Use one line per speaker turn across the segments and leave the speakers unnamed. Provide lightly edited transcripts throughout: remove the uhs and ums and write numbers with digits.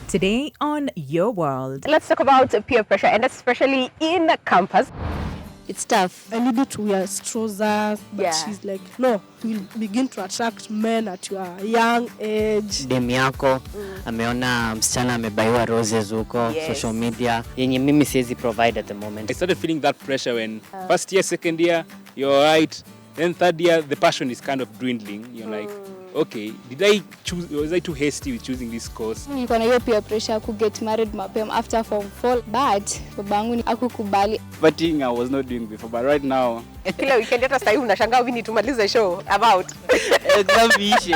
Today on Your World.
Let's talk about peer pressure, and especially in the campus.
It's tough.
I needed to wear trousers, but
Yeah.
she's like, no, you'll begin to attract men at your young age.
Dem yako ameona msichana amebaiwa roses huko social media yenye mimi siwezi provide at the moment.
I started feeling that pressure when first year, second year, you're right. Then third year, the passion is kind of dwindling. You're like, okay, was I too hasty with choosing this course?
Nilikuwa na hiyo peer pressure ku get married mapema after form 4, but babangu hakukubali.
Partying I was not doing before, but right now.
Kila weekend hata sasa hivi unashangaa we need to maliza show about.
Exam ishe.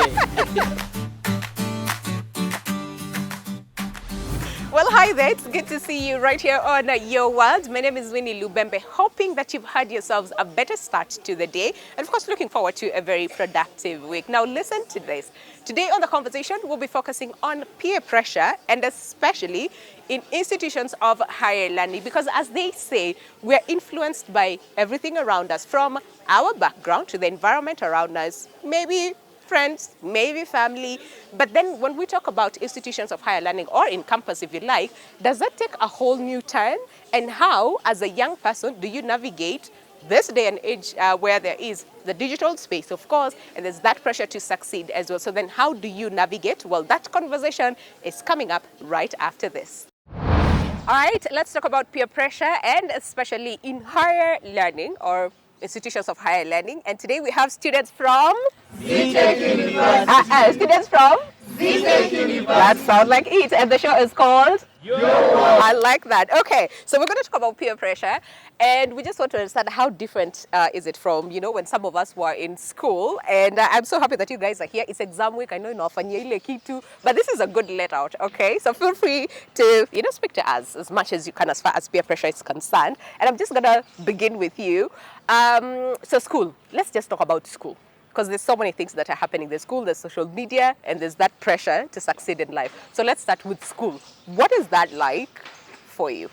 Well, hi there. It's good to see you right here on Your World. My name is Winnie Lubembe, hoping that you've had yourselves a better start to the day. And of course, looking forward to a very productive week. Now, listen to this. Today on The Conversation, we'll be focusing on peer pressure, and especially in institutions of higher learning. Because as they say, we're influenced by everything around us, from our background to the environment around us, maybe friends, maybe family. But then when we talk about institutions of higher learning, or in campus if you like, does that take a whole new turn? And how, as a young person, do you navigate this day and age where there is the digital space, of course, and there's that pressure to succeed as well? So then how do you navigate? Well, that conversation is coming up right after this. All right, let's talk about peer pressure, and especially in higher learning or institutions of higher learning. And today we have students from ZTech University. Students from ZTech University. That sounds like it. And the show is called Your World. I like that. Okay, so we're going to talk about peer pressure, and we just want to understand how different is it from, when some of us were in school. And I'm so happy that you guys are here. It's exam week. I know inawafanyia ile kitu, but this is a good let out, okay? So feel free to, speak to us as much as you can as far as peer pressure is concerned. And I'm just going to begin with you. So school, let's just talk about school, because there's so many things that are happening. There's school, there's social media, and there's that pressure to succeed in life. So let's start with school. What is that like for you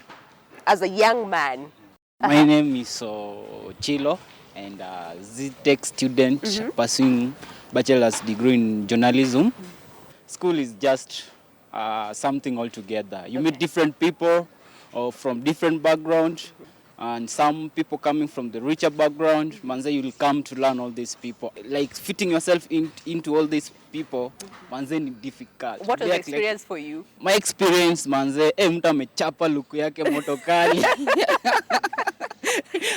as a young man?
My name is Chilo, and ZTech student pursuing bachelor's degree in journalism. School is just something altogether. You meet different people from different backgrounds. And some people coming from the richer background, manze, you'll come to learn all these people. Like fitting yourself into all these people, manze, ni difficult.
What was the experience for you?
My experience, manze, mtu amechapa luku yake motokali.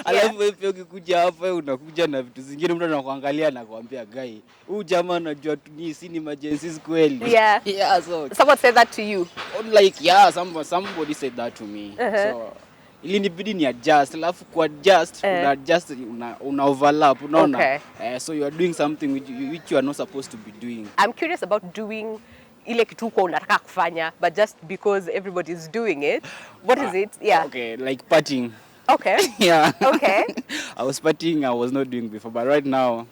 Alafu wewe ukikuja hapa unakuja na vitu zingine, mtu anakuangalia na kuambia guy, huyu jamaa anajua si ni emergencies kweli.
Yeah.
Yeah, so
someone said that to you?
Like, yeah, somebody said that to me. So ilinibidi ni adjust, alafu ku adjust, una overlap, unaona?
Okay.
So you are doing something which you are not supposed to be doing.
I'm curious about doing ile kitu kwa unataka kufanya, but just because everybody is doing it. What is it? Yeah.
Okay, like partying.
Okay.
Yeah.
Okay.
I was partying I was not doing before, but right now.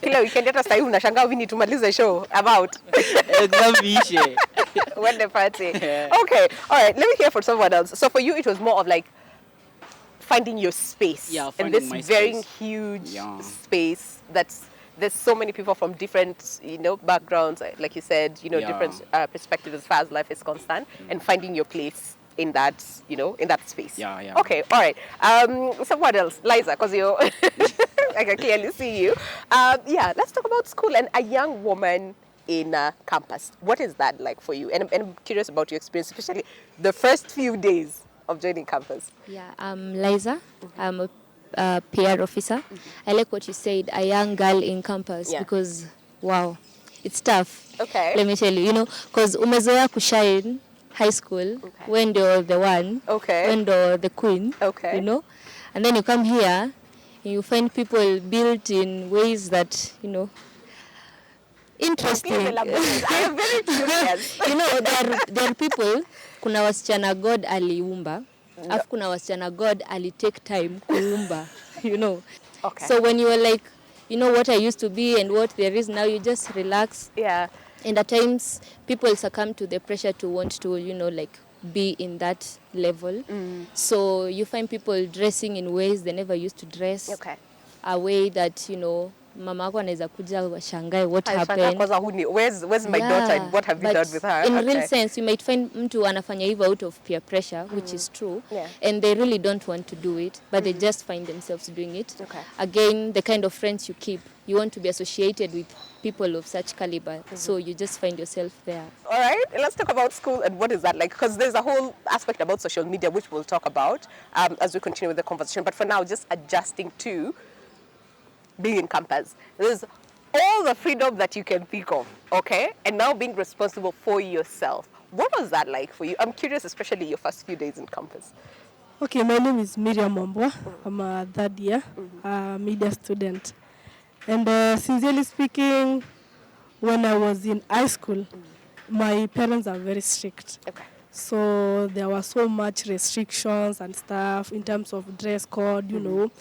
Kila weekend hata sasa hivi unashangaa we need to maliza show about.
Exam ishe.
When the party. Okay. All right. Let me hear from someone else. So for you, it was more of like finding your space.
Yeah,
in
finding
this
my
very
space.
huge space there's so many people from different, backgrounds, like you said, different perspectives as far as life is concerned, and finding your place in that, in that space.
Yeah.
Okay. All right. Someone else, Liza, because you, I can clearly see you. Let's talk about school and a young woman in campus. What is that like for you? And I'm curious about your experience, especially the first few days of joining campus.
Yeah, I'm Liza. I'm a PR officer. I like what you said, a young girl in campus, because, wow, it's tough.
Okay.
Let me tell you, because umezoea kushine high school when you're the one, when you're the queen, and then you come here and you find people built in ways that, interesting.
I am very curious.
There are people, kuna wasichana God aliumba, afu kuna wasichana God ali take time kuumba,
Okay.
So when you are like, what I used to be and what there is now, you just relax.
Yeah.
And at times, people succumb to the pressure to want to, be in that level. So you find people dressing in ways they never used to dress.
Okay.
A way that, mama wako anaweza kuja washangae what happened.
Where's my daughter and what have you done with her?
In real sense, you might find mtu anafanya hivyo out of peer pressure, which is true, and they really don't want to do it, but they just find themselves doing it. Again, the kind of friends you keep, you want to be associated with people of such caliber, so you just find yourself there.
All right, let's talk about school and what is that like, because there's a whole aspect about social media which we'll talk about as we continue with the conversation, but for now, just adjusting to being in campus. There's all the freedom that you can think of, okay? And now being responsible for yourself. What was that like for you? I'm curious, especially your first few days in campus.
Okay, my name is Miriam Ombwa. I'm a third year media student. And sincerely speaking, when I was in high school, my parents are very strict.
Okay.
So there was so much restrictions and stuff in terms of dress code, you know.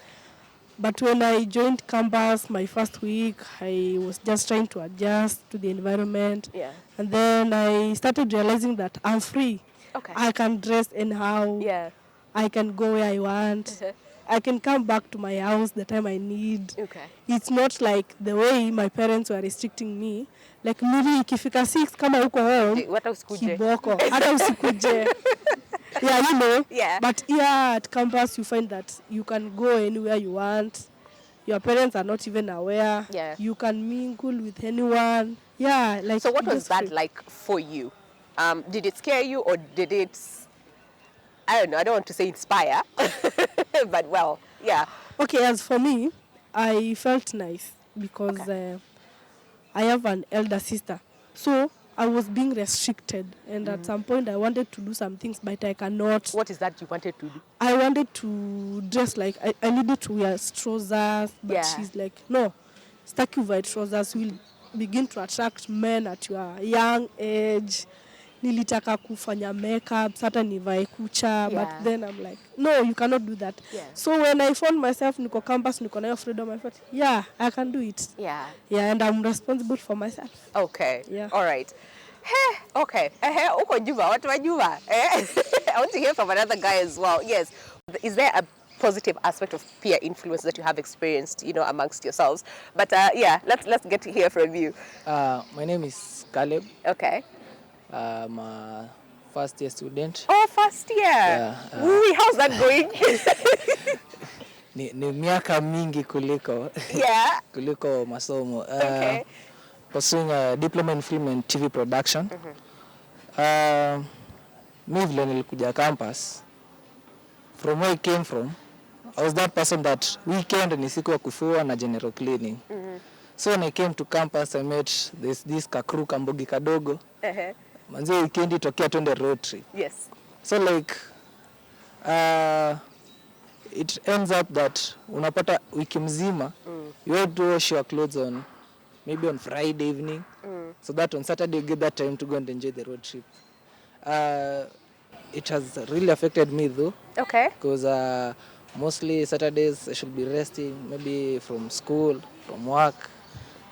But when I joined campus my first week, I was just trying to adjust to the environment.
Yeah.
And then I started realizing that I'm free.
Okay.
I can dress anyhow.
Yeah.
I can go where I want. I can come back to my house the time I need.
Okay.
It's not like the way my parents were restricting me. Like maybe ikifika 6 kama uko home, kiboko, hata usikuje. Yeah, you know.
Yeah.
But here at campus, you find that you can go anywhere you want. Your parents are not even aware.
Yeah.
You can mingle with anyone. Yeah. Like.
So what was that like for you? Did it scare you or did it, I don't know, I don't want to say inspire, but well, yeah.
Okay, as for me, I felt nice because I have an elder sister. So I was being restricted, and at some point I wanted to do some things, but I cannot.
What is that you wanted to do?
I wanted to dress like, I needed to wear trousers, but she's like, no, staki uvae trousers will begin to attract men at your young age. Nilitaka kufanya makeup, hata nivae kucha, but then I'm like, no, you cannot do that.
Yeah.
So when I found myself, niko campus, niko na freedom, I thought, yeah, I can do it.
Yeah.
Yeah, and I'm responsible for myself.
Okay.
Yeah.
All right. Hey, okay. Uko Juba, watu wa Juba. I want to hear from another guy as well. Yes. Is there a positive aspect of peer influence that you have experienced, you know, amongst yourselves? But yeah, let's get to hear from you.
My name is Caleb.
Okay.
I'm a first year student.
Oh, first year.
Yeah,
how's that going?
ni miaka mingi kuliko kuliko masomo.
Okay.
Pursuing a diploma in film and TV production. Mi vile nilikuja campus, from where I came from, I was that person that weekend ni siku ya kufua na general cleaning. So when I came to campus, I met this kakru kambogi kadogo. Manze weekend tokea twende road trip.
Yes.
So like it ends up that unapata wiki mzima you have to wash your clothes on maybe on Friday evening, so that on Saturday you get that time to go and enjoy the road trip. It has really affected me though.
Okay.
Because mostly Saturdays I should be resting, maybe from school, from work.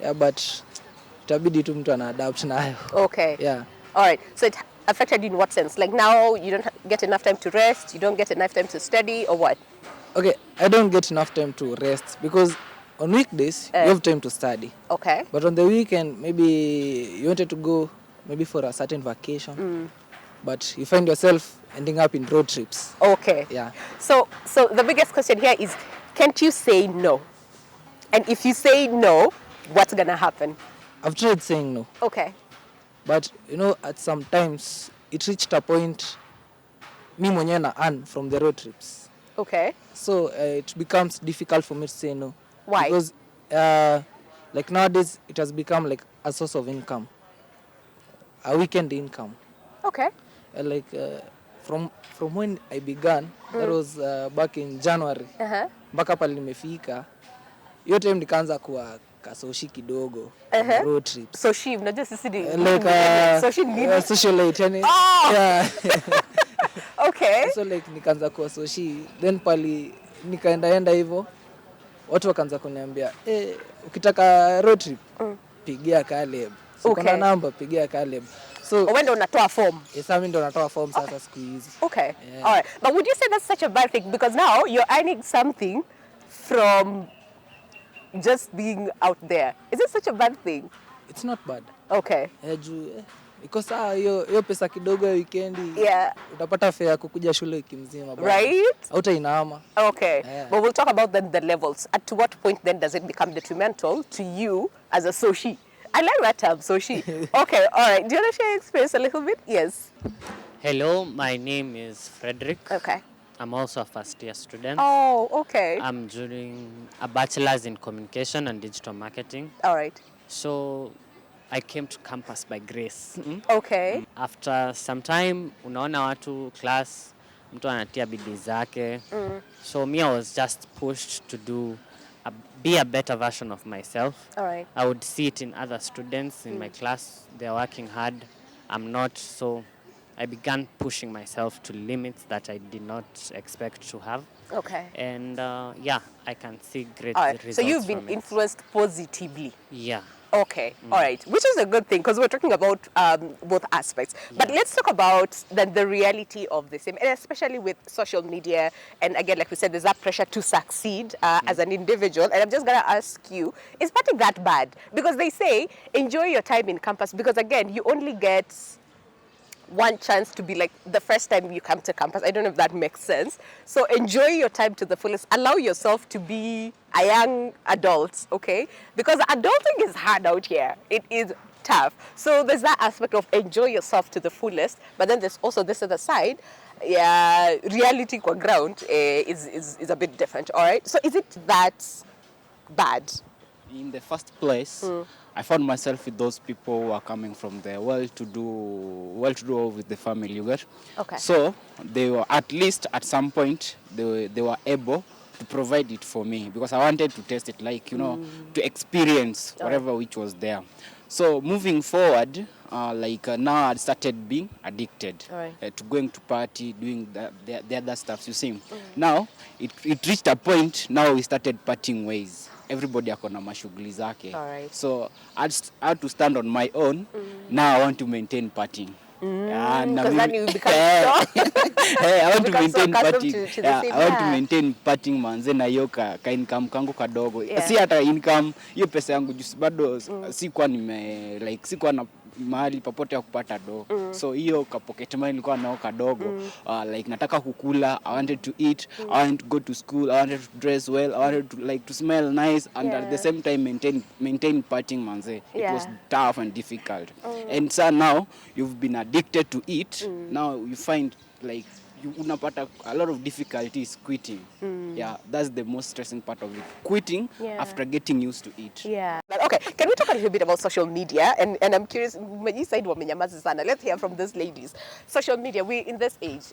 Yeah, but itabidi tu mtu ana adapt nayo.
Okay.
Yeah.
All right. So it affected you in what sense? Like now you don't get enough time to rest, you don't get enough time to study, or what?
Okay, I don't get enough time to rest because on weekdays you have time to study.
Okay.
But on the weekend, maybe you wanted to go maybe for a certain vacation, but you find yourself ending up in road trips.
Okay.
Yeah.
So the biggest question here is, can't you say no? And if you say no, what's gonna happen?
I've tried saying no.
Okay.
But you know, at some times it reached a point me mwenyewe na earn from the road trips.
Okay.
So it becomes difficult for me to say no.
Why?
Because like nowadays it has become like a source of income, a weekend income.
Okay.
Like from when I began, that was back in January. Mpaka pale nimefika, hiyo time nikaanza kuwa kasoshi kidogo, road trips.
Soshi, unajua sisi ni
like
soshi nini?
Socialite yani. Yeah.
Okay.
So like nikaanza kuwa soshi, then pali nikaenda hivyo, watu wakaanza kuniambia ukitaka road trip pigia Caleb. So kuna namba, pigia Caleb. So
wewe ndio unatoa form.
Yes, mimi ndio natoa form sasa siku hizi.
Okay. Yeah. All right. But would you say that's such a bad thing? Because now you're earning something from just being out there. Is it such a bad thing?
It's not bad.
Okay.
Because hiyo pesa kidogo ya weekendi,
yeah,
utapata fare ya kukuja shule wiki mzima bado.
Right?
Hautainama.
Okay. Yeah. But we'll talk about then the levels. At what point then does it become detrimental to you as a soshi? I like that term, soshi. Okay, all right. Do you want to share your experience a little bit? Yes.
Hello, my name is Frederick.
Okay.
I'm also a first year student.
Oh, okay.
I'm doing a bachelor's in communication and digital marketing.
All right.
So I came to campus by grace.
Okay.
After some time, unaona watu class, mtu anatia bidii zake. So me, I was just pushed to be a better version of myself.
All right.
I would see it in other students in my class. They're working hard. I'm not. So I began pushing myself to limits that I did not expect to have.
Okay.
And yeah, I can see great
all right.
results.
So you've been influenced positively.
Yeah.
Okay, all right, which is a good thing because we're talking about both aspects. But let's talk about the reality of this, and especially with social media. And again, like we said, there's that pressure to succeed as an individual. And I'm just going to ask you, is partying that bad? Because they say, enjoy your time in campus because, again, you only get one chance to be like the first time you come to campus. I don't know if that makes sense. So enjoy your time to the fullest. Allow yourself to be a young adult, okay? Because adulting is hard out here. It is tough. So there's that aspect of enjoy yourself to the fullest. But then there's also this other side. Yeah, reality kwa ground is a bit different, all right? So is it that bad?
In the first place, I found myself with those people who are coming from the well-to-do with the family, you get?
Okay.
So they were, at least at some point, they were able to provide it for me because I wanted to test it, like, you know, to experience whatever which was there. So moving forward, now I started being addicted to going to party, doing the other stuff, you see. Now, it reached a point, now we started parting ways. Everybody akona mashughuli zake. So I had to stand on my own. Now I want to maintain partying.
Because then you become
I want to maintain partying. I want to maintain partying manze na hiyo ka income kangu kadogo. Si hata income, hiyo pesa yangu bado sikuwa sikuwa na mahali papote ya kupata do. So hiyo ka pocket money nilikuwa nao kadogo. Like nataka kukula, I wanted to eat, I wanted to go to school, I wanted to dress well, I wanted to smell nice and at the same time maintain partying manze. It was tough and difficult. And so now you've been addicted to it. Now you find like unapata a lot of difficulties quitting. Yeah, that's the most stressing part of it. Quitting after getting used to it.
Yeah. But okay, can we talk a little bit about social media? And I'm curious, let's hear from these ladies. Social media, we in this age,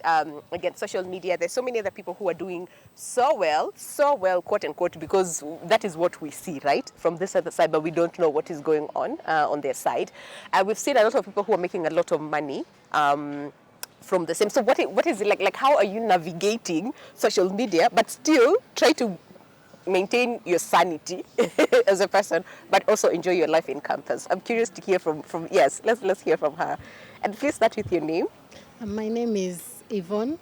again, social media, there's so many other people who are doing so well, quote unquote, because that is what we see, right? From this other side, but we don't know what is going on their side. We've seen a lot of people who are making a lot of money. From the same. So what is it like? Like how are you navigating social media, but still try to maintain your sanity as a person, but also enjoy your life in campus? I'm curious to hear from yes. Let's hear from her. And please start with your name.
My name is Yvonne.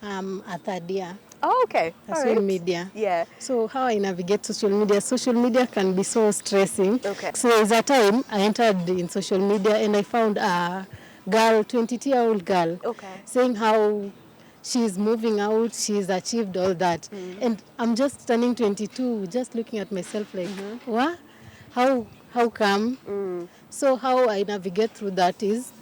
I'm a third year.
Oh, okay.
Social media.
Yeah.
So how I navigate social media? Social media can be so stressing.
Okay.
So there's a time I entered in social media and I found a girl, 22-year-old girl, saying how she's moving out, she's achieved all that. And I'm just turning 22, just looking at myself like, what? How come? So how I navigate through that is,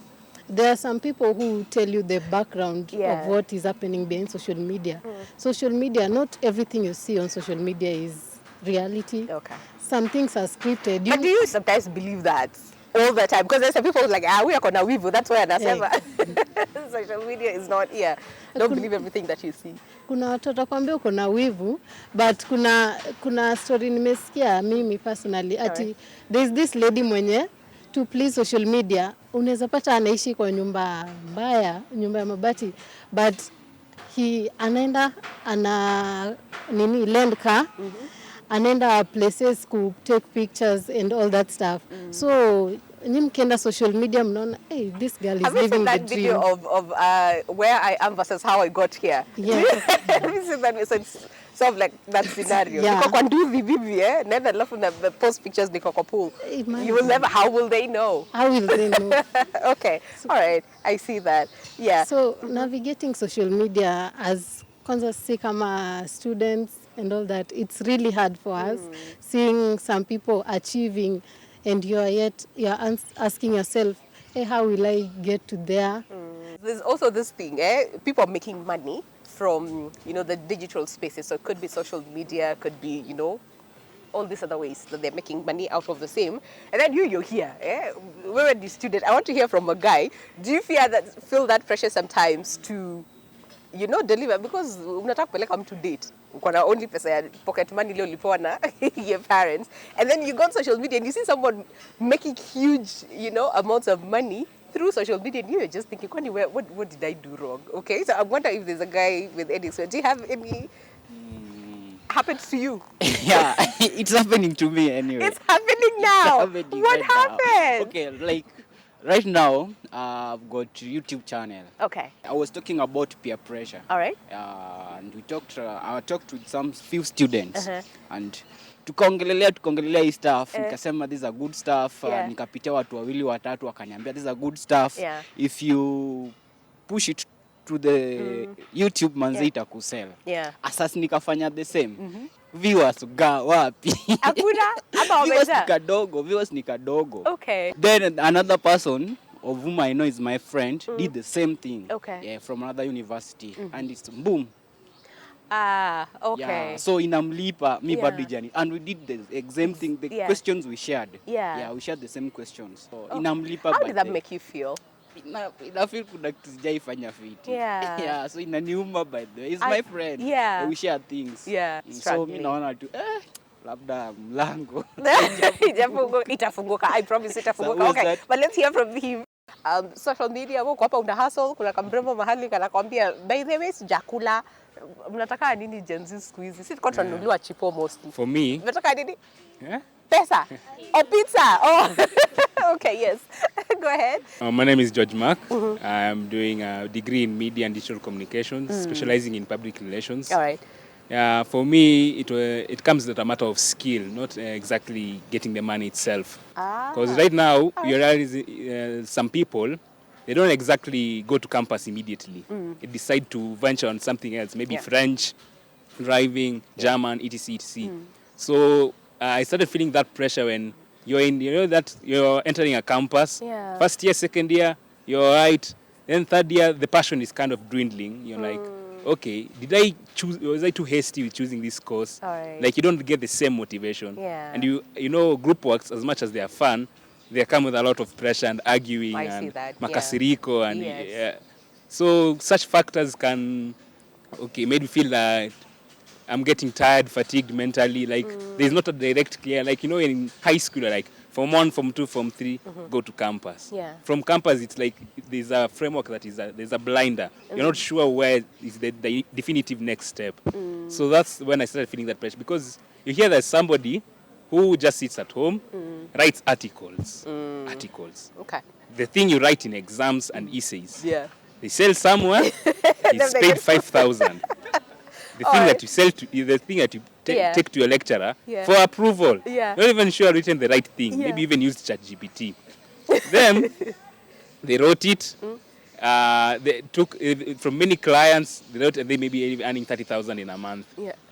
there are some people who tell you the background of what is happening behind social media. Social media, not everything you see on social media is reality.
Okay.
Some things are scripted.
But do you sometimes believe that? All the time, because there's some people who's like, we are gonna wivu. That's why anasema social media is not here. Don't believe everything that you see.
Kuna watu watakwambia uko na wivu, but kuna story nimesikia mimi personally ati there's this lady mwenye to please social media unaweza pata anaishi kwa nyumba mbaya, nyumba ya mabati, but anaenda lend car. Anaenda places to take pictures and all that stuff. So Nimkenda social media mnaona, hey, this girl is living the dream.
Have you seen that video of where I am versus how I got here?
Yeah.
Have you seen that? So it's sort of like that scenario.
Yeah.
Niko kwa nduvi vivi, nenda alafu na post pictures niko kwa pool. You will never, how will they know?
How will they know?
Okay, all right, I see that. Yeah.
So navigating social media as kwanza si kama students and all that, it's really hard for us seeing some people achieving and you're asking yourself, hey, how will I get to there?
There's also this thing, people are making money from, the digital spaces. So it could be social media, could be, all these other ways that they're making money out of the same. And then you're here, we're the student. I want to hear from a guy. Do you feel that pressure sometimes to, deliver? Because unataka kupeleka mtu date. Uko na only pesa ya pocket money ile ulipewa na your parents. And then you go on social media and you see someone making huge, amounts of money through social media, and you're just thinking, what did I do wrong? Okay, so I wonder if there's a guy with any. So do you have any happens to you?
Yeah, it's happening to me anyway.
It's happening now.
It's happening
what
right
happened?
Now. Okay, like right now, I've got a YouTube channel.
Okay.
I was talking about peer pressure.
All right.
And I talked with some few students, and tukaongelelea hii stuff, nikasema these are good stuff, nikapitia watu wawili watatu wakaniambia these are good stuff. If you push it to the YouTube manze itakusell. Asas nikafanya the same. Viewers ga wapi?
Hakuna ama
viewers ni kadogo.
Okay.
Then another person of whom I know is my friend did the same thing.
Okay.
Yeah, from another university, and it's boom.
Okay.
Yeah, so inamlipa mi bado jani, and we did the same thing. The questions we shared.
Yeah,
we shared the same questions. So inamlipa.
How did that make you feel?
I feel kuna kitu sijaifanya fiti. Yeah, so inaniuma by the way. He's my friend.
Yeah.
We share things.
Yeah.
So mi naona tu labda mlango
itafunguka. I promise itafunguka. Okay, but let's hear from him. Social media wako hapa una hustle, kuna kamrembo mahali kanakwambia by the way sijakula. Mnataka nini Gen Z siku hizi? Sisi kwa tunanunua chipo mostly.
For me,
mnataka nini? Pesa or pizza? Oh. Okay, yes. Go ahead.
My name is George Mark. I'm doing a degree in media and digital communications, specializing in public relations.
All right.
For me, it comes with a matter of skill, not exactly getting the money itself. Because right now, you realize some people, they don't exactly go to campus immediately. They decide to venture on something else, maybe French, driving, German, etc. So I started feeling that pressure when you're entering a campus. First year, second year, you're all right. Then third year, the passion is kind of dwindling. You're like, okay, was I too hasty with choosing this course? Like you don't get the same motivation. And group works, as much as they are fun, they come with a lot of pressure and arguing and makasiriko and so such factors can made me feel that I'm getting tired, fatigued mentally. Like there's not a direct clear, like in high school, like Form 1, Form 2, Form 3, go to campus. From campus, it's like there's a framework there's a blinder. You're not sure where is the definitive next step. So that's when I started feeling that pressure, because you hear there's somebody who just sits at home, writes articles.
Okay.
The thing you write in exams and essays. They sell somewhere, he's paid 5,000. The thing that you sell the thing that you take to your lecturer for approval. Not even sure I've written the right thing. Maybe even used ChatGPT. Then they wrote it. They took from many clients. They wrote, and they may be earning 30,000 in a month.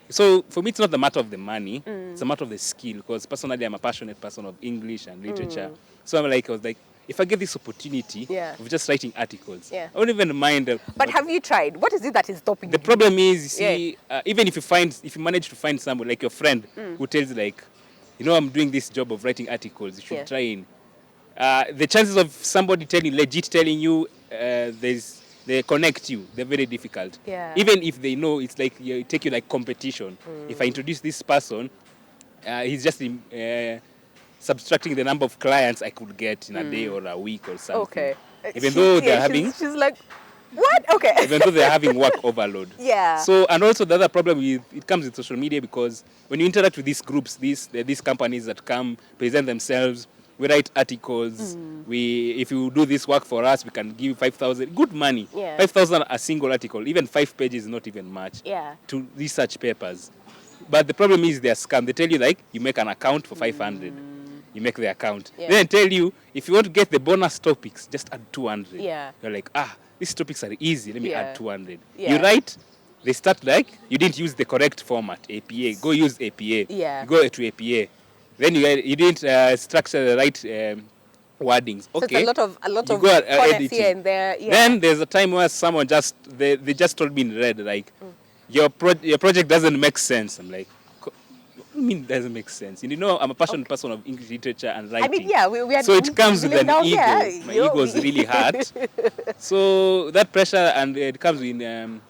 So for me, it's not the matter of the money. It's a matter of the skill. Because personally, I'm a passionate person of English and literature. So I was like, if I get this opportunity of just writing articles, I don't even mind.
But have you tried? What is it that is stopping you?
The problem is, you see, even if you manage to find someone like your friend who tells you, like, I'm doing this job of writing articles, you should try in. The chances of somebody telling you, they connect you, they're very difficult. Even if they know, it's like take you like competition. If I introduce this person, he's just subtracting the number of clients I could get in a day or a week or something.
Okay.
Even though they're having...
She's like, what? Okay.
Even though they're having work overload. So, and also the other problem it comes with social media, because when you interact with these groups, these companies that come, present themselves, We write articles. If you do this work for us, we can give you 5,000. Good money.
Yeah.
5,000 a single article. Even 5 pages is not even much.
Yeah.
To research papers. But the problem is they're scam. They tell you like you make an account for 500. You make the account.
Yeah.
Then tell you if you want to get the bonus topics, just add 200.
Yeah.
You're like, these topics are easy. Let me add 200.
Yeah.
You write. They start like you didn't use the correct format. APA. Go use APA.
Yeah.
You go to APA. Then you didn't structure the right wordings. Okay.
So it's a lot
You
of
go
comments here and there. Yeah.
Then there's a time where someone they just told me in red like your project doesn't make sense. I'm like, what do you mean it doesn't make sense? You know, I'm a passionate person of English literature and writing.
I mean, yeah, we are
so it comes with an ego.
Yeah.
My ego is really hurt. So that pressure, and it comes in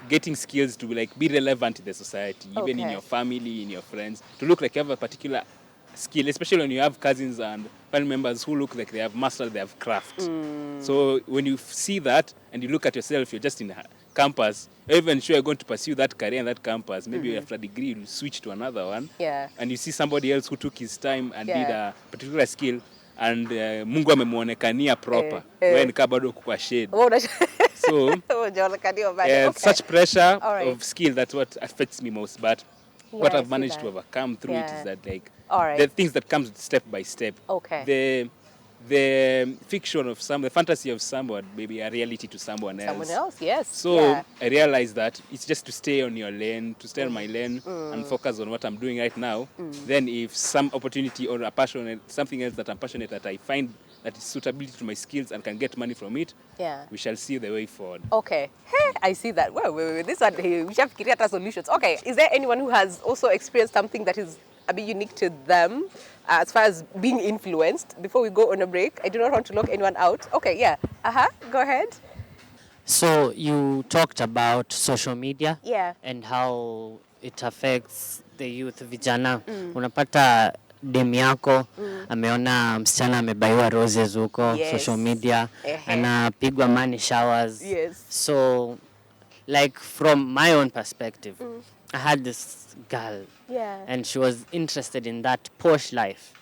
getting skills to be relevant in the society, even in your family, in your friends, to look like you have a particular skill, especially when you have cousins and family members who look like they have mastered their craft. So when you see that and you look at yourself, you're just in a campus, you're even sure you're going to pursue that career in that campus. Maybe after a degree, you switch to another one.
Yeah.
And you see somebody else who took his time and did a particular skill, and Mungu amemuonekania proper. When bado kwa shade. So such pressure of skill, that's what affects me most. But what I've managed to overcome through it is that the things that comes step by step.
Okay.
The fiction of the fantasy of someone, maybe a reality to someone else.
Someone else, yes.
So I realized that it's just to stay on your lane, to stay on my lane and focus on what I'm doing right now. Then if some opportunity or something else that I'm passionate that I find that is suitability to my skills and can get money from it, we shall see the way forward.
Okay. Hey, I see that. Well, this one, we have created solutions. Okay. Is there anyone who has also experienced something that is a bit unique to them as far as being influenced? Before we go on a break, I do not want to lock anyone out. Okay, yeah. Go ahead.
So you talked about social media
and
how it affects the youth, vijana. Unapata dem yako ameona msichana amebaiwa roses huko social media, anapigwa money showers. So like from my own perspective, I had this girl and she was interested in that posh life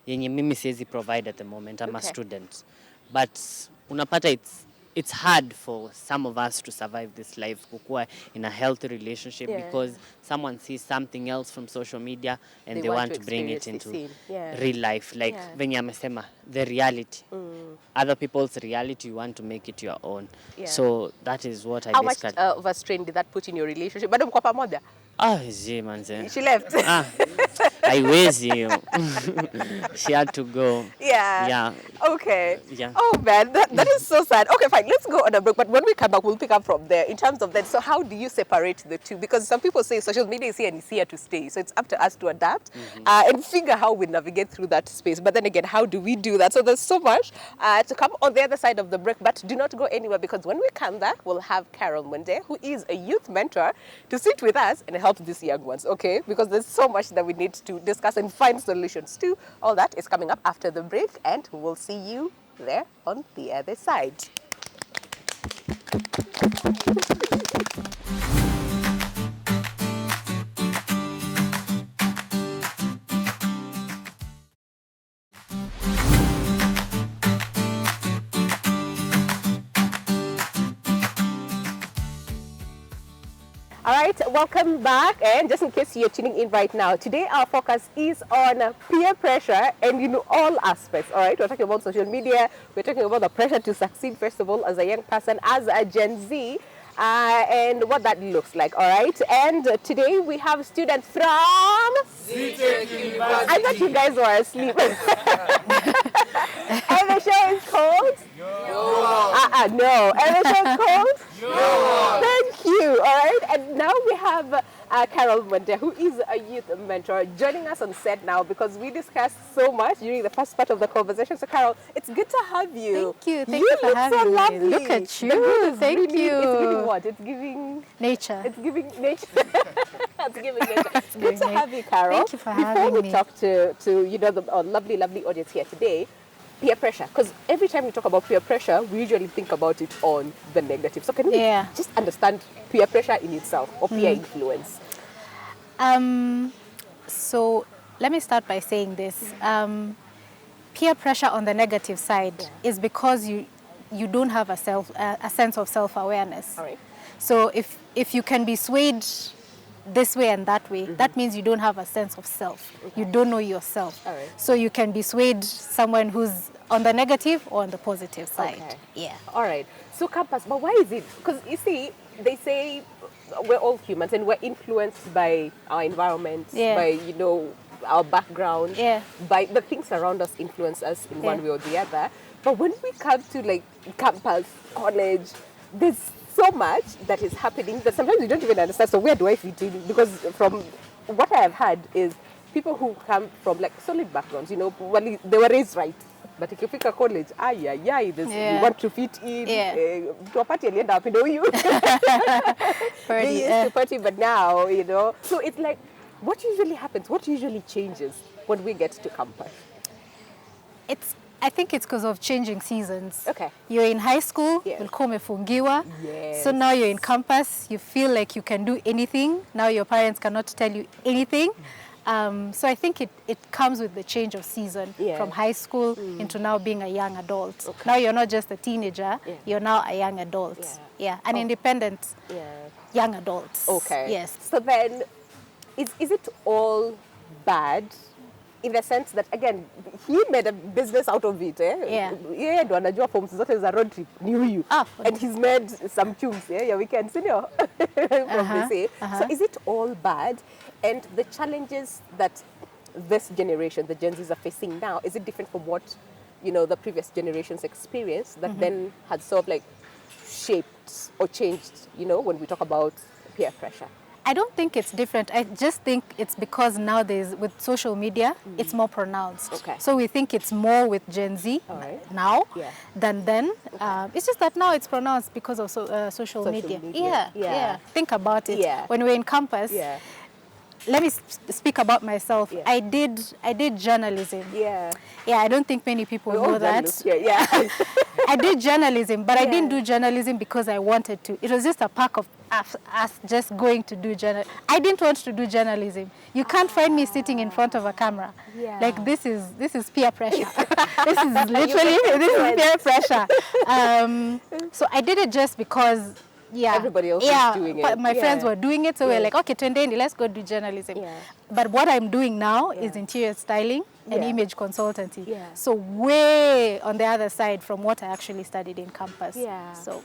yenye mimi siwezi provide at the moment. I'm a student, but unapata it's hard for some of us to survive this life, kukua in a healthy relationship because someone sees something else from social media and they want to bring it into real life, like venye amesema, the reality. Other people's reality, you want to make it your own. So that is what I discussed.
How much of a strain did that put in your relationship? Bado mko pamoja?
Manze.
She left.
Haiwezi. She had to go.
Yeah. Okay. Yeah. Oh man, that is so sad. Okay, fine. Let's go on a break. But when we come back, we'll pick up from there. In terms of that, so how do you separate the two? Because some people say social media is here and it's here to stay. So it's up to us to adapt and figure how we navigate through that space. But then again, how do we do that? So there's so much to come on the other side of the break. But do not go anywhere, because when we come back, we'll have Carol Munde, who is a youth mentor, to sit with us and help these young ones, okay? Because there's so much that we need to discuss and find solutions to. All that is coming up after the break, and we'll see you there on the other side. All right, welcome back. And just in case you're tuning in right now, today our focus is on peer pressure and in all aspects. All right, we're talking about social media. We're talking about the pressure to succeed, first of all, as a young person, as a Gen Z, and what that looks like. All right, and today we have students from CTech University. I thought you guys were asleep. And the show is called? No. And the show is called? Thank you. All right. And now we have Carol Munde, who is a youth mentor, joining us on set now because we discussed so much during the first part of the conversation. So, Carol, it's good to have you.
Thank you. Thank you for having me. Look at you. Thank you.
It's giving what? It's giving
nature.
It's giving nature. It's giving nature. It's good to have you, Carol.
Thank you for having me.
Before we talk to the lovely audience here today, peer pressure, because every time we talk about peer pressure, we usually think about it on the negative. So can we just understand peer pressure in itself, or peer influence?
So let me start by saying this. peer pressure on the negative side is because you don't have a sense of self-awareness.
All right.
So if you can be swayed this way and that way, that means you don't have a sense of self. You don't know yourself.
All right.
So you can be swayed someone who's on the negative or on the positive side.
Okay.
Yeah.
All right. So campus, but why is it? Because you see, they say we're all humans and we're influenced by our environment, by, you know, our background, by the things around us influence us in one way or the other. But when we come to like campus, college, there's so much that is happening that sometimes you don't even understand. So where do I fit in? Because from what I have had is people who come from like solid backgrounds, you know, well, they were raised right. But if you pick a college, you want to fit in. To a party, you end up, you know, you used to party, but now, you know. So it's like, what usually happens? What usually changes when we get to campus?
I think it's because of changing seasons.
Okay.
You're in high school, ulikuwa umefungiwa. So now you're in campus, you feel like you can do anything. Now your parents cannot tell you anything. So I think it comes with the change of season from high school into now being a young adult. Okay. Now you're not just a teenager, you're now a young adult. An independent young adult.
Okay.
Yes.
So then, is it all bad? In the sense that, again, he made a business out of it. Yeah, ndo anajua forms zote za road trip ni huyu. And he's made some tunes, your weekend senior from say. So is it all bad? And the challenges that this generation, the Gen Zs, are facing now, is it different from what, you know, the previous generations experienced that then had sort of like shaped or changed, you know, when we talk about peer pressure?
I don't think it's different. I just think it's because nowadays with social media, it's more pronounced.
Okay.
So we think it's more with Gen Z now than then. It's just that now it's pronounced because of social media. Yeah. Think about it. When we're in campus, let me speak about myself. I did journalism. I don't think many people know that. I did journalism, but I didn't do journalism because I wanted to. It was just a pack of us just going to do journalism. I didn't want to do journalism. You can't find me sitting in front of a camera. Like this is peer pressure. This is literally peer pressure. So I did it just because
everybody else is doing it.
My friends were doing it, so we're like, okay, twendeni, let's go do journalism. But what I'm doing now is interior styling and image consultancy. So way on the other side from what I actually studied in campus. So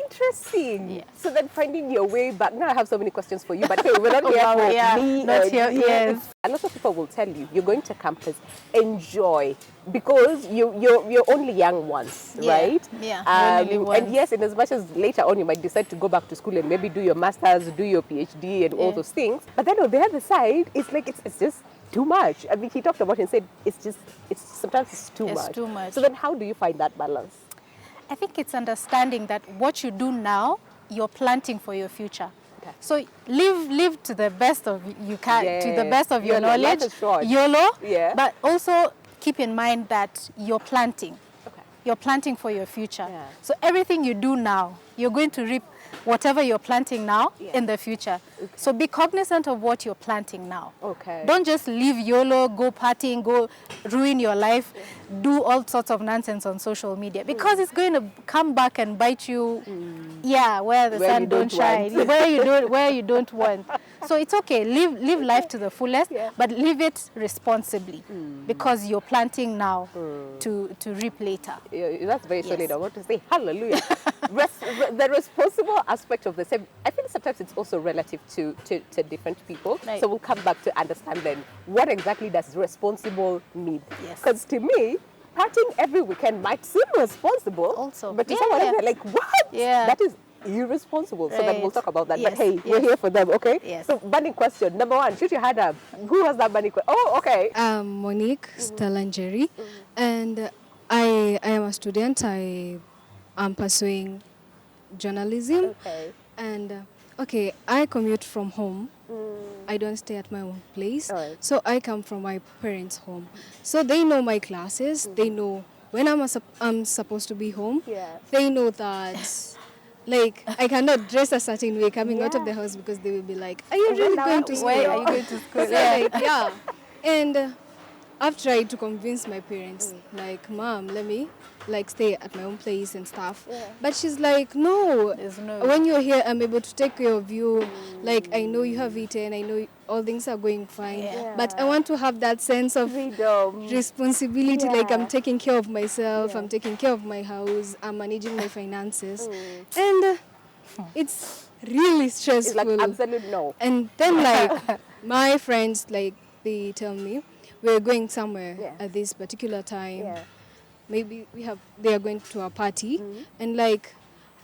interesting. So then finding your way back. Now I have so many questions for you, but hey, we're not here for me.
Not here. Yes.
A lot of people will tell you, you're going to campus, enjoy, because you're only young once, right? And yes, in as much as later on you might decide to go back to school and maybe do your masters, do your PhD and all those things. But then on the other side, it's like it's just too much. I mean, he talked about it and said sometimes it's too much.
Too much.
So then how do you find that balance?
I think it's understanding that what you do now, you're planting for your future. Okay. So live to the best of you can, to the best of your knowledge. YOLO. But also keep in mind that you're planting. Okay. You're planting for your future. So everything you do now, you're going to reap whatever you're planting now in the future. Okay. So be cognizant of what you're planting now. Okay. Don't just live YOLO, go partying, go ruin your life, do all sorts of nonsense on social media, because it's going to come back and bite you. Where the sun don't shine, where you don't want. So it's okay. Live life to the fullest, but live it responsibly, because you're planting now to reap later.
That's very solid. I want to say hallelujah. The responsible aspect of the same, I think sometimes it's also relative to different people. Right. So we'll come back to understand then what exactly does responsible mean. Because to me, partying every weekend might seem responsible, also, but to someone else, they're like, what? That is irresponsible. So then we'll talk about that. But hey, we're here for them, okay? So burning question, number one, shoot your hand up. Who has that burning question? Oh, okay.
Monique Stalangeri, and I am a student. I am pursuing journalism. Okay. And I commute from home. I don't stay at my own place. Right. So I come from my parents' home. So they know my classes. They know when I'm supposed to be home. They know that like I cannot dress a certain way coming out of the house, because they will be like, are you really going to school?
Where are you going to school?
And I've tried to convince my parents, like, Mom, let me like stay at my own place and stuff. But she's like, no, when you're here, I'm able to take care of you. Like, I know you have eaten, I know all things are going fine. But I want to have that sense of responsibility, like I'm taking care of myself, I'm taking care of my house, I'm managing my finances. And it's really stressful.
It's like absolute no.
And then like my friends, like they tell me we're going somewhere at this particular time. Maybe they are going to a party, and like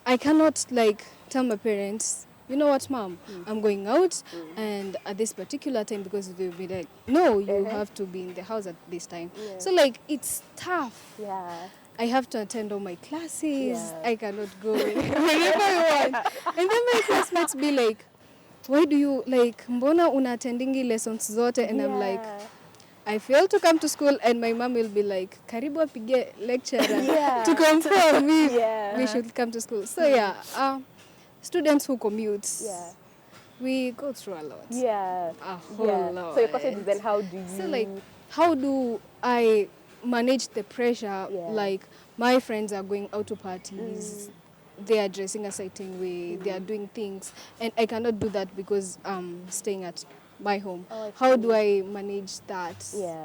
I cannot like tell my parents, you know what, Mom, I'm going out and at this particular time, because they'll be like, no, you have to be in the house at this time. So like it's tough. I have to attend all my classes. I cannot go whenever I want. And then my classmates be like, why do you, like, mbona unattendingi lessons zote? And I'm like, I failed to come to school, and my mom will be like, karibu apige lecturer to confirm me we should come to school. So students who commute, we go through a lot. A whole lot.
So your question is then how do you...
So like, how do I manage the pressure? Like, my friends are going out to parties, they are dressing a certain way, they are doing things, and I cannot do that because I'm staying at my home. How do I manage that,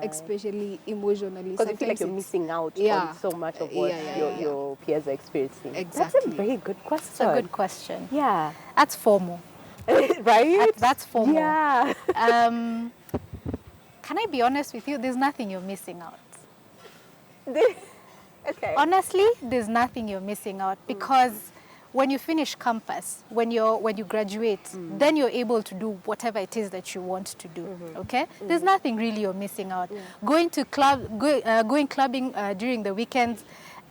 especially emotionally?
Because you feel like you're missing out on so much of what your peers are experiencing.
Exactly.
That's a very good question.
It's a good question.
Yeah.
That's formal.
Right?
That's formal.
Yeah.
Can I be honest with you? There's nothing you're missing out.
Okay.
Honestly, there's nothing you're missing out, because when you finish campus, when you graduate, then you're able to do whatever it is that you want to do. Okay? There's nothing really you're missing out. Going to going clubbing during the weekends,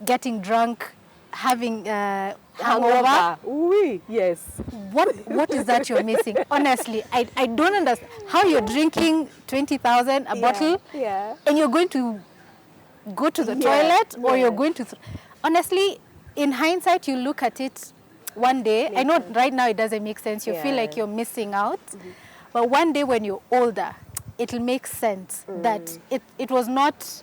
getting drunk, having hangover.
Oui, yes.
What is that you're missing? Honestly, I don't understand how you're drinking 20,000 a bottle, and you're going to go to the toilet, or you're going to... Honestly, in hindsight, you look at it one day. I know right now it doesn't make sense. You feel like you're missing out. But one day when you're older, it'll make sense that it was not...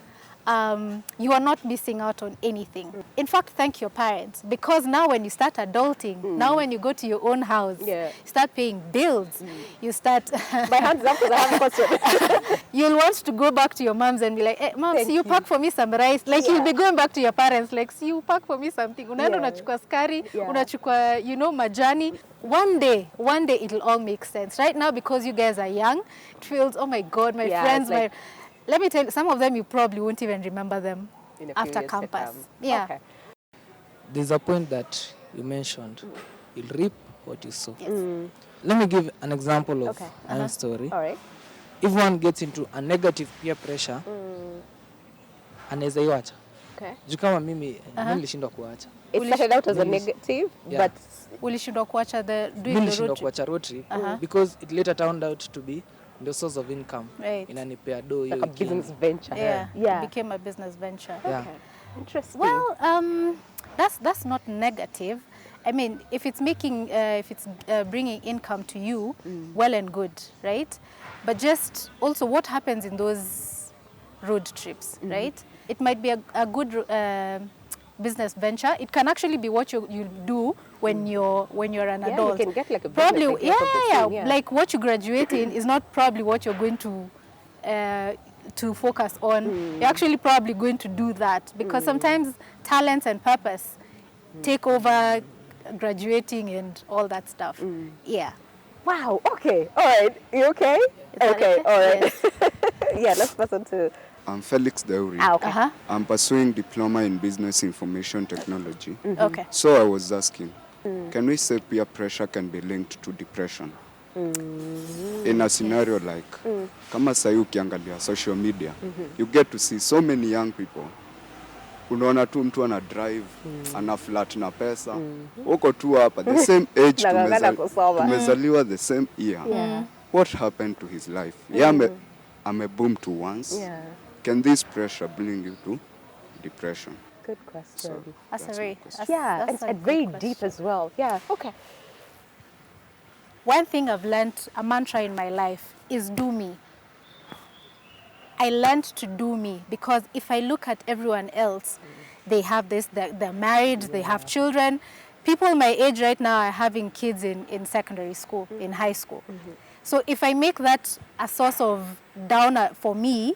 you are not missing out on anything. In fact, thank your parents, because now when you start adulting, now when you go to your own house, you start paying bills, you start...
My hands up because I have a question.
You'll want to go back to your moms and be like, hey, Mom, see, you pack for me some rice. Like, you'll be going back to your parents, like, see, you pack for me something. Unaenda unachukua skari, unachukua, you know, majani. One day it'll all make sense. Right now, because you guys are young, it feels, oh my God, my friends, like, let me tell you, some of them you probably won't even remember them after campus.
Okay.
There's a point that you mentioned. You'll reap what you sow. Let me give an example of my own story.
All right.
If one gets into a negative peer pressure, anaweza iwacha. Juu kama mimi nilishindwa kuacha.
It started out as a negative, but
ulishindwa kuacha
kuacha road trip because it later turned out to be the source of income. Inanipea do
like a business venture.
It became a business venture.
Okay. Interesting.
Well, that's not negative. I mean, if it's making, if it's bringing income to you, well and good, right? But just also what happens in those road trips, right? It might be a good business venture. It can actually be what you do when you're an adult.
You can get like a
probably
business
like what you graduate in is not probably what you're going to focus on. You're actually probably going to do that, because sometimes talents and purpose take over graduating and all that stuff.
Wow. Okay. All right. You okay? Okay. All right.
Yes.
Let's pass on to...
I'm Felix Deuri.
Okay.
I'm pursuing diploma in business information technology.
Okay.
So I was asking, can we say peer pressure can be linked to depression? In a scenario like, kama sahi ukiangalia social media, you get to see so many young people. Unaona tu mtu ana drive, ana flat na pesa. Uko tu hapa, the same age, tumezaliwa the same year. What happened to his life? Ame boom to once. Can this pressure bring you to depression?
Good question.
So
that's a very
and very deep as well. Yeah. Okay.
One thing I've learned, a mantra in my life, is do me. I learned to do me, because if I look at everyone else, they have this, they're married, they have children. People my age right now are having kids in secondary school, in high school. So if I make that a source of downer for me,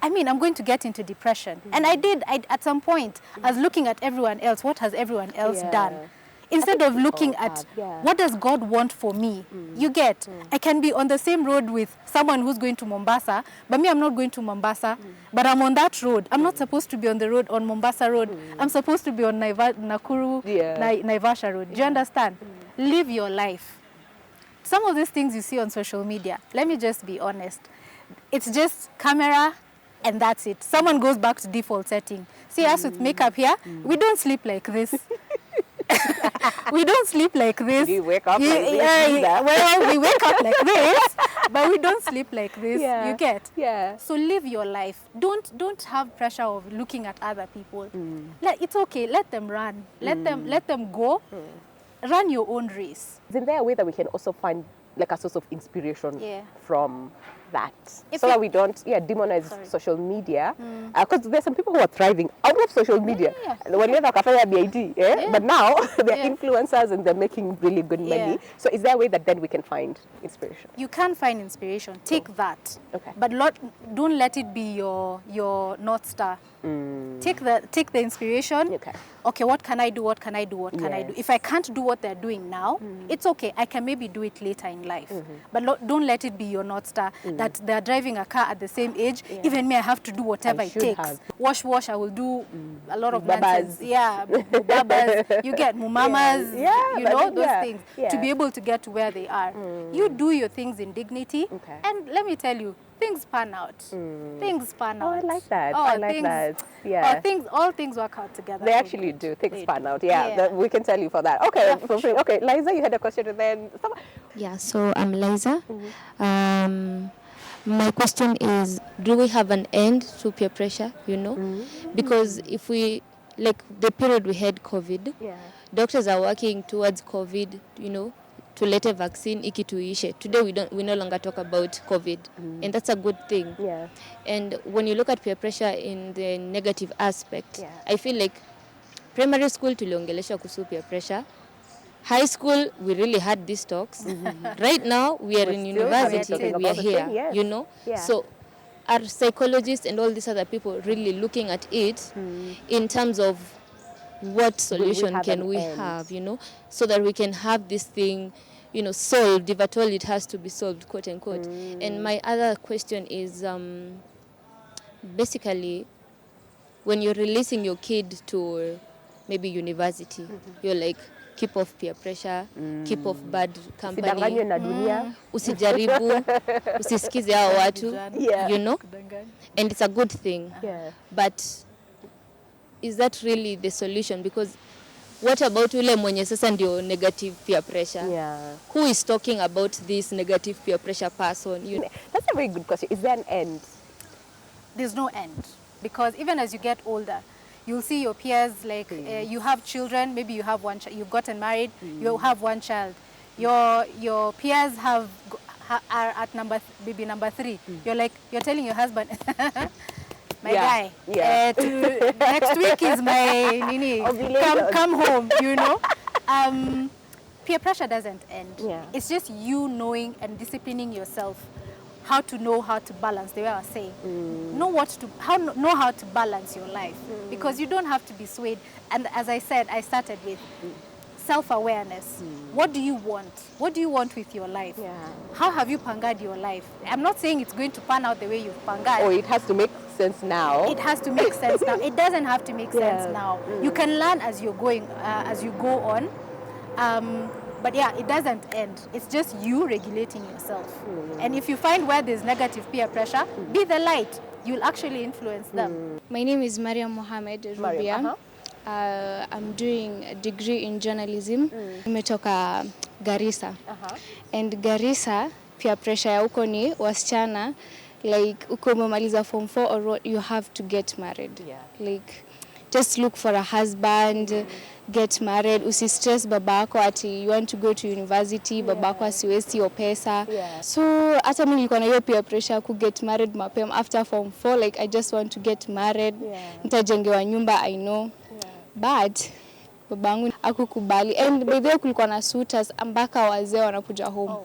I mean, I'm going to get into depression. And I did, at some point, I was looking at everyone else. What has everyone else done? Instead of looking at what does God want for me, you get, I can be on the same road with someone who's going to Mombasa, but me, I'm not going to Mombasa, but I'm on that road. I'm not supposed to be on the road, on Mombasa Road. I'm supposed to be on Nakuru, Naivasha Road. Do you understand? Live your life. Some of these things you see on social media, let me just be honest. It's just camera and that's it. Someone goes back to default setting. See us with makeup here, we don't sleep like this. We don't sleep like this.
We wake up like this.
Well, we wake up like this, but we don't sleep like this. You get?
Yeah.
So live your life. Don't have pressure of looking at other people. It's okay. Let them run. Let them go. Run your own race.
Isn't there a way that we can also find like a source of inspiration from that?
If
so that we don't demonize social media. Because there's some people who are thriving out of social media. But now they're influencers and they're making really good money. So is there a way that then we can find inspiration?
You can find inspiration. Take that. Okay. But don't let it be your North Star. Take the inspiration. Okay, what can I do? What can I do? What can I do? If I can't do what they're doing now, it's okay. I can maybe do it later in life. But don't let it be your North Star that they're driving a car at the same age. Even me, I have to do whatever it takes. Wash, I will do a lot of nonsense. Yeah, babas. You get mumamas, you know, those things. To be able to get to where they are. You do your things in dignity. And let me tell you, things pan out. Things pan out.
Oh, I like that. I like that. Yeah.
All things work out together.
They actually do. Things pan out. Yeah. We can tell you for that. Okay. Sure. Okay, Liza, you had a question and then someone.
Yeah. So I'm Liza. My question is, do we have an end to peer pressure? You know, because if we like the period we had COVID, doctors are working towards COVID. You know, to let a vaccine ikituishe. Today we no longer talk about COVID, and that's a good thing.
Yeah.
And when you look at peer pressure in the negative aspect, I feel like primary school tuliongelesha kuhusu peer pressure. High school, we really had these talks. Right now, we are in university, we are here, you know. So our psychologists and all these other people really looking at it in terms of what solution can we have, you know, so that we can have this thing, you know, solved. If at all it has to be solved, quote unquote. And my other question is, basically, when you're releasing your kid to maybe university, you're like, keep off peer pressure, keep off bad company, usijaribu, usisikize hao watu, you know, and it's a good thing. But is that really the solution? Because what about ule mwenye sasa ndio negative peer pressure? Who is talking about this negative peer pressure person? You know?
That's a very good question. Is there an end?
There's no end, because even as you get older, you'll see your peers, like you have children, maybe you have one you've gotten married, you have one child. Your peers are at baby number 3. You're telling your husband, my guy, next week is my nini, come home, you know. Peer pressure doesn't end. It's just you knowing and disciplining yourself how to balance, the way I was saying. Know how to balance your life, because you don't have to be swayed. And as I said, I started with self-awareness. What do you want? What do you want with your life? How have you pangad your life? I'm not saying it's going to pan out the way you've pangad.
Or it has to make sense now.
It has to make sense now. It doesn't have to make sense now. You can learn as you're going, as you go on. But yeah, it doesn't end. It's just you regulating yourself. And if you find where there's negative peer pressure, be the light. You'll actually influence them.
My name is Mariam Mohamed Rubia. I'm doing a degree in journalism. Nimetoka Garissa. And Garissa, peer pressure ya huko ni wasichana, like uko umemaliza form 4 or what, you have to get married. Like just look for a husband.
get married, usistress babako ati you want to go to university, babako asiwezi hiyo pesa. So hata mimi nilikuwa na hiyo peer pressure ku get married mapema after form 4, like I just want to get married. Nitajengewa nyumba, I know. But babangu hakukubali, and by the way kulikuwa na suitors mpaka wazee wanakuja home.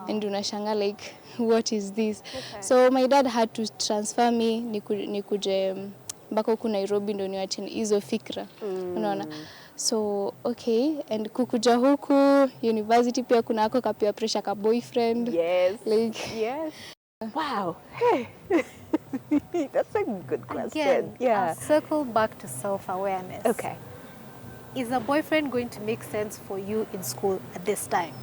And unashanga like what is this? So my dad had to transfer me nikuje mpaka huku Nairobi ndo niwache hizo fikra. Unaona? So okay, and kukuja huku university pia kuna ako kapia pressure ka boyfriend.
Yes. Wow. Hey. That's a good question.
Again,
yeah.
I'll circle back to self-awareness.
Okay.
Is a boyfriend going to make sense for you in school at this time?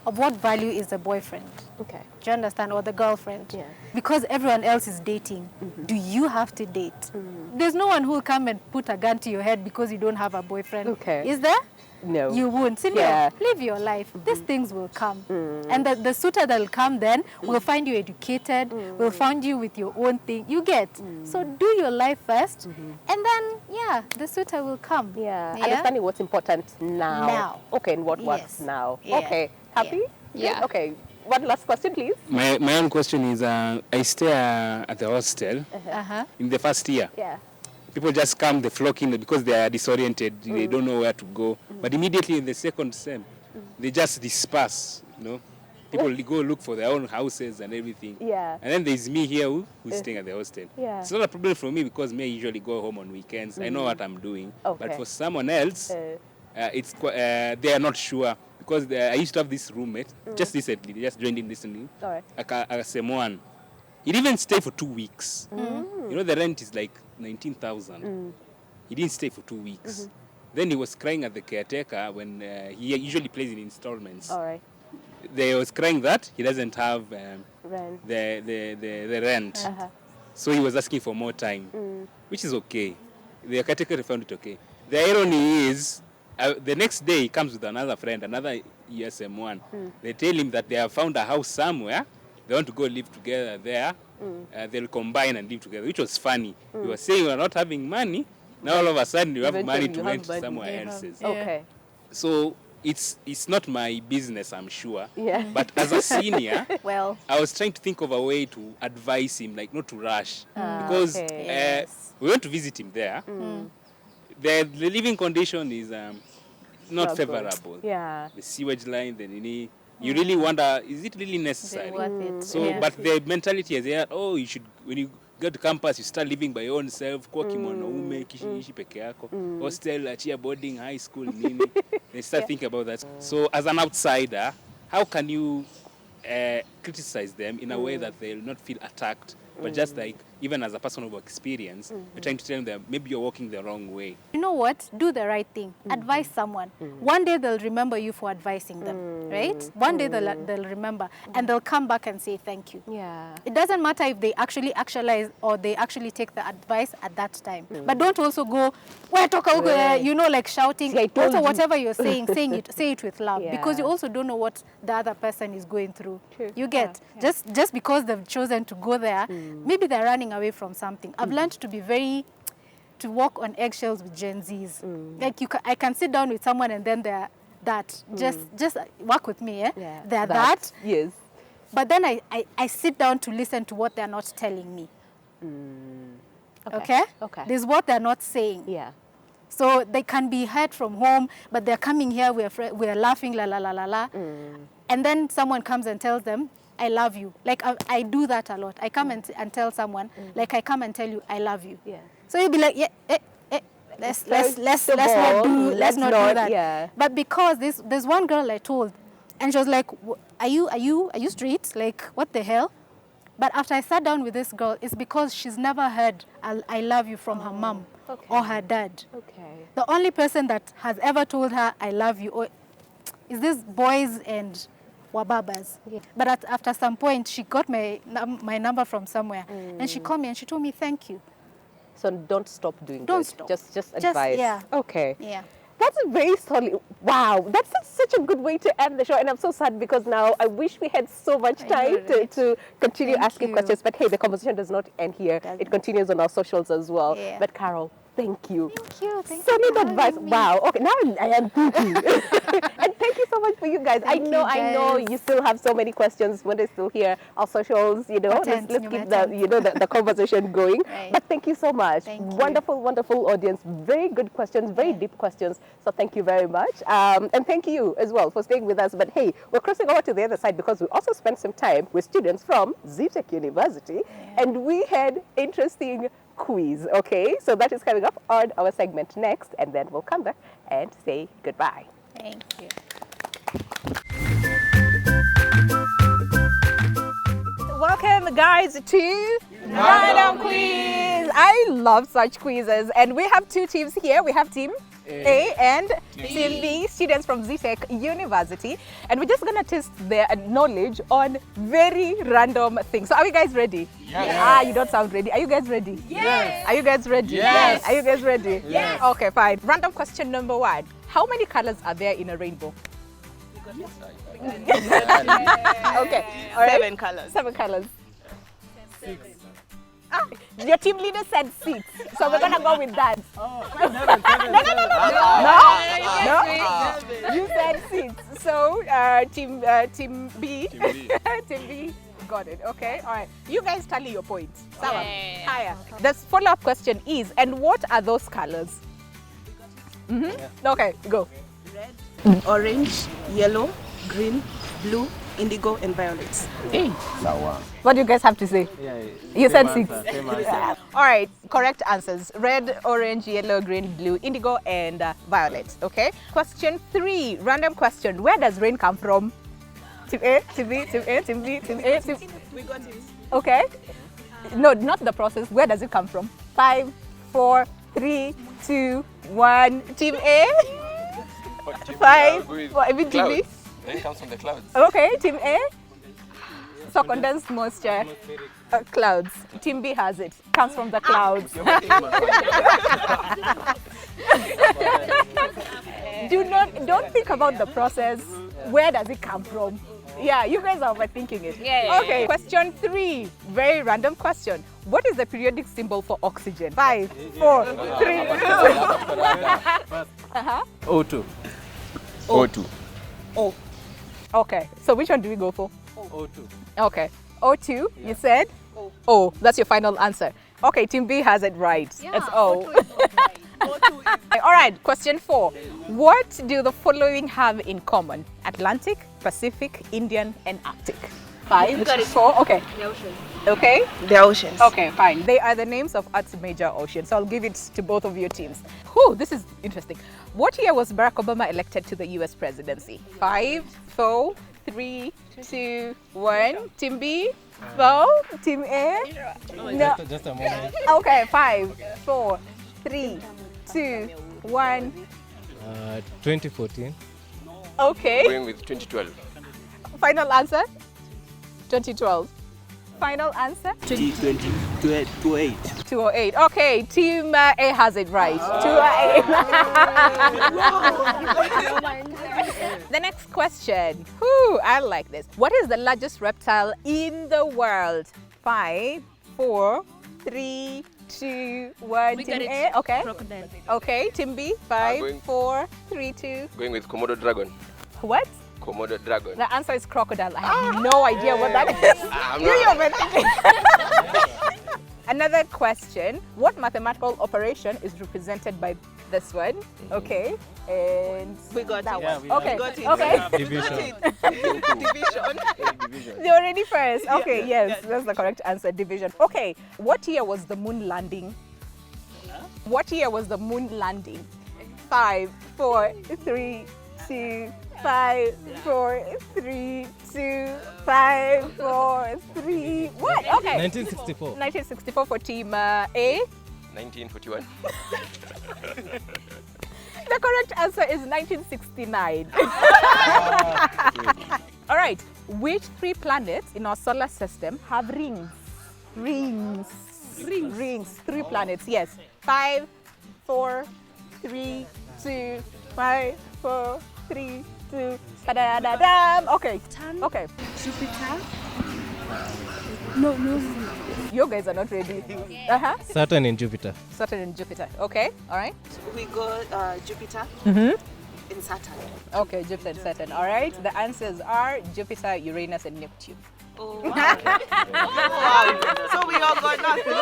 Of what value is the boyfriend?
Okay.
Do you understand? Or the girlfriend?
Yeah.
Because everyone else is dating. Do you have to date? There's no one who will come and put a gun to your head because you don't have a boyfriend.
Okay.
Is there?
No.
You won't. Live your life. These things will come. And the suitor that will come then will find you educated, will find you with your own thing. You get. So do your life first, and then, the suitor will come.
Understanding what's important now. Okay, and what works now. Okay. Happy?
Yeah.
Okay. One last question, please.
My own question is, I stay at the hostel in the first year.
Yeah.
People just come, they flock in because they are disoriented, they don't know where to go. But immediately in the second sem, they just disperse, you know. People go look for their own houses and everything.
Yeah.
And then there's me here who's staying at the hostel.
Yeah.
It's not a problem for me because me I usually go home on weekends. I know what I'm doing.
Okay.
But for someone else, they are not sure. Because I used to have this roommate, just recently, they just joined in recently, a Sem1. He didn't even stay for 2 weeks. You know, the rent is like 19,000. He didn't stay for 2 weeks. Then he was crying at the caretaker when he usually plays in installments.
All right.
They was crying that he doesn't have
Rent.
the rent. So he was asking for more time, which is okay. The caretaker found it okay. The irony is, the next day he comes with another friend, another ESM1. They tell him that they have found a house somewhere. They want to go live together there. They'll combine and live together, which was funny. You were saying you're not having money. Now all of a sudden you have money to rent somewhere else's.
Okay.
So it's not my business, I'm sure.
Yeah.
But as a senior,
well,
I was trying to think of a way to advise him, like not to rush. Because we went to visit him there. The living condition is not favorable.
Yeah.
The sewage line, you really wonder, is it really necessary? So, but the mentality is there, you should, when you go to campus, you start living by your own self, kwa kimonaume, ishi peke yako, hostel, achia boarding, high school, nini. They start thinking about that. So, as an outsider, how can you criticize them in a way that they'll not feel attacked, but just like, even as a person of experience, you're trying to tell them that maybe you're walking the wrong way.
You know what? Do the right thing. Advise someone. One day they'll remember you for advising them, right? One day they'll remember, and they'll come back and say thank you.
Yeah.
It doesn't matter if they actually actualize or they actually take the advice at that time. But don't also go, like shouting. Also, whatever you're saying, say it with love, because you also don't know what the other person is going through. You get just because they've chosen to go there, maybe they're running away from something. I've learned to walk on eggshells with Gen Zs. Like I can sit down with someone and then they're that. Just work with me, They're that.
Yes.
But then I sit down to listen to what they're not telling me. Okay? This is what they're not saying.
Yeah.
So they can be heard from home, but they're coming here, we're laughing, la la la la la. And then someone comes and tells them, I love you. Like I do that a lot. I come and tell someone, like I come and tell you, I love you.
Yeah.
So you'll be like, let's not do that.
Yeah.
But because there's one girl I told, and she was like, are you straight? Like what the hell? But after I sat down with this girl, it's because she's never heard I love you from her mom or her dad.
Okay.
The only person that has ever told her I love you is this boys and wababas. But after some point, she got my number from somewhere, and she called me and she told me thank you.
So don't stop doing
Don't
good.
stop.
Just advice.
Yeah.
Okay.
Yeah.
That's a very solid. Wow, that's such a good way to end the show. And I'm so sad because now I wish we had so much time to continue asking questions. But hey, the conversation does not end here. It continues on our socials as well.
Yeah.
But Carol, thank you.
Thank you. Thank
Solid
you for
advice.
having me.
Wow. Okay, now I am thinking. And thank you so much for you guys. I
Thank
know
you, guys.
you still have so many questions when they're still here. Our socials, let's keep the conversation going.
Right.
But thank you so much.
Thank you.
Wonderful, wonderful audience. Very good questions, very deep questions. So thank you very much. And thank you as well for staying with us. But hey, we're crossing over to the other side because we also spent some time with students from ZTech University, and we had interesting quiz. Okay, so that is coming up on our segment next, and then we'll come back and say goodbye.
Thank you.
Welcome, guys, to Random Quiz. I love such quizzes, and we have two teams here. We have Team A and Team B, students from ZTech University, and we're just gonna test their knowledge on very random things. So, are you guys ready? Yes. You don't sound ready. Are you guys ready? Yes. Are you guys ready?
Yes.
Are you guys ready?
Yes.
Okay, fine. Random question number 1. How many colors are there in a rainbow? Okay. All right.
7 colors.
7 colors. 6. Your team leader said 6, so we're gonna go with that. No. You said 6. So team B. Team B. Got it. Okay. All right. You guys tally your points. Sawa. Higher. The follow-up question is, and what are those colors? Okay. Go.
Red, orange, yellow, green, blue, indigo, and violet.
Hey. What do you guys have to say? You said 6. All right, correct answers. Red, orange, yellow, green, blue, indigo, and violet. Okay. Question 3, random question. Where does rain come from? Team A, Team B, Team A, Team B, Team A, Team...
We got it.
Okay. No, not the process. Where does it come from? 5, 4, 3, 2, 1. Team A. 5, 4, I mean Team B.
Rain comes from the clouds.
Okay, Team A. So condensed moisture, clouds. Team B has it. Comes from the clouds. Don't think about the process. Where does it come from? Yeah, you guys are overthinking it. Okay, question 3. Very random question. What is the periodic symbol for oxygen? 5, 4, 3, 2.
O2.
O2. O. Okay, so which one do we go for?
O2.
Okay. O2, you said? O. That's your final answer. Okay, Team B has it right. It's O. All right, question 4. What do the following have in common? Atlantic, Pacific, Indian, and Arctic. 5, 4, okay.
The oceans.
Okay?
The oceans.
Okay, fine. They are the names of Earth's major oceans. So I'll give it to both of your teams. Whew, this is interesting. What year was Barack Obama elected to the US presidency? 5, 4, 3, 2, 1. Team B? 4. Team A? No.
Just a moment.
Okay, 5, 4, 3, 2, 1.
2014.
Okay.
Going with 2012.
Final answer? 2012. Final answer?
208.
208. Okay, Team A has it right. 208. The next question. Whew, I like this. What is the largest reptile in the world? 5, 4, 3, 2, 1. Team A. Okay.
Crocodile.
Okay, Team B. 5, 4, 3, 2.
Going with Komodo dragon.
What?
Komodo dragon.
The answer is crocodile. I have no idea what that is. Another question. What mathematical operation is represented by this one? Okay. And
we got
that
it.
one. Okay.
We got it.
Okay.
Division.
Division.
You're already first. Okay, yes, that's the correct answer. Division. Okay. What year was the moon landing? What year was the moon landing? 5, 4, 3, 2, 5, 4, 3, 2, 5, 4, 3. What? Okay.
1964.
1964 for Team A.
1941.
The correct answer is 1969. All right. Which 3 planets in our solar system have rings? Rings. 3 planets. Yes. 5, 4, 3, 2, 5, 4, 3, 2. Da-da-da-dam. Okay. Okay.
Jupiter, No.
You guys are not ready.
Saturn and Jupiter.
Saturn and Jupiter. Okay, all right.
We go Jupiter and Saturn.
Okay, Jupiter and Saturn. All right. The answers are Jupiter, Uranus, and Neptune.
Oh, wow. So we all got nothing.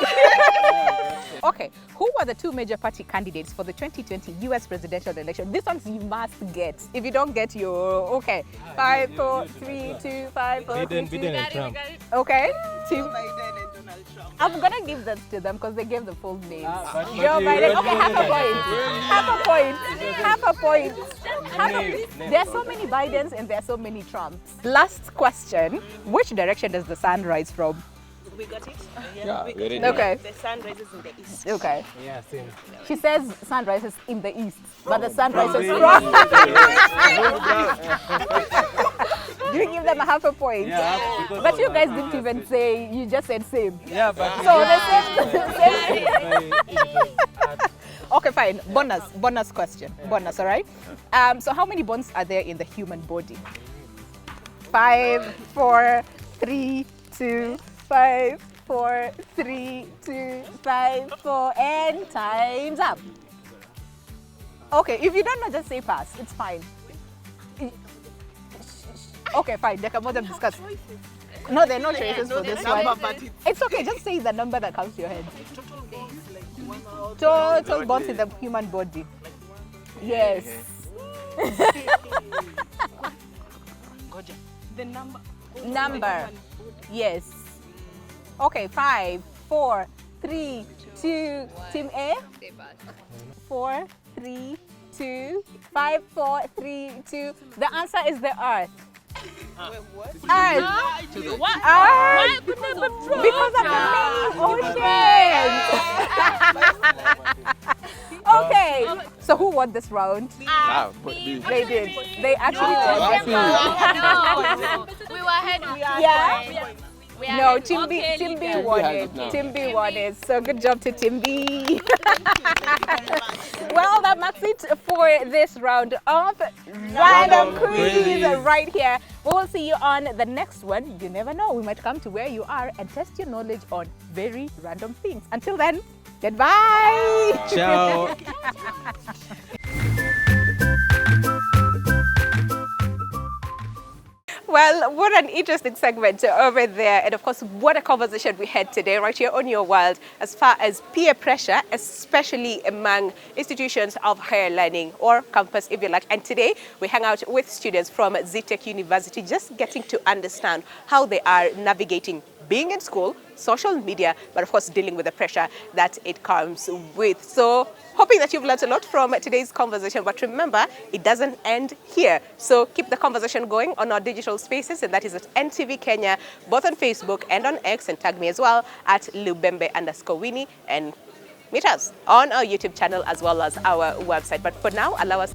Okay, who were the two major party candidates for the 2020 US presidential election? This one you must get. If you don't get your, okay. 5, 4, 3, 2, 5, 4, 3, 2.
Biden and Trump.
Okay.
Joe Biden and Donald Trump.
I'm gonna give that to them because they gave the full names. Joe Biden. Okay, half a point. There are so many Bidens and there are so many Trumps. Last question: which direction does the sun rise from?
We got it?
Yeah, very
nice.
Okay.
The sun rises in the east.
Okay.
Yeah, same.
She says sun rises in the east, but the sun rises from. You give them a half a point.
Yeah,
but you guys didn't even say, you just said same.
Yeah, but
so the same. Okay, fine. Bonus question. Bonus, all right? So how many bones are there in the human body? 5, 4, 3, 2, 5, 4, 3, 2, 5, 4, and time's up. Okay, if you don't know, just say pass. It's fine. Okay, fine. They can more than discuss. No, there are no choices for this one. It's okay. Just say the number that comes to your head. Total bones in the human body. Yes.
The number.
Number. Yes. Okay, 5, 4, 3, 2. Team A. 4, 3, 2, 5, 4, 3, 2. The answer is the Earth. Earth.
What?
Earth. Because of the many oceans. Okay. So who won this round? They did. They actually won.
No. We were ahead.
Yeah. No, Team B won it. Team B won it. So good job to Team B. Well, that marks it for this round of Random Quiz right here. We will see you on the next one. You never know. We might come to where you are and test your knowledge on very random things. Until then, goodbye.
Ciao.
Well, what an interesting segment over there. And of course, what a conversation we had today right here on Your World as far as peer pressure, especially among institutions of higher learning or campus, if you like. And today, we hang out with students from ZTech University, just getting to understand how they are navigating being in school, social media, but of course dealing with the pressure that it comes with. So hoping that you've learned a lot from today's conversation, but remember, it doesn't end here. So keep the conversation going on our digital spaces, and that is at NTV Kenya, both on Facebook and on X, and tag me as well at Lubembe_Winnie, and meet us on our YouTube channel as well as our website. But for now, allow us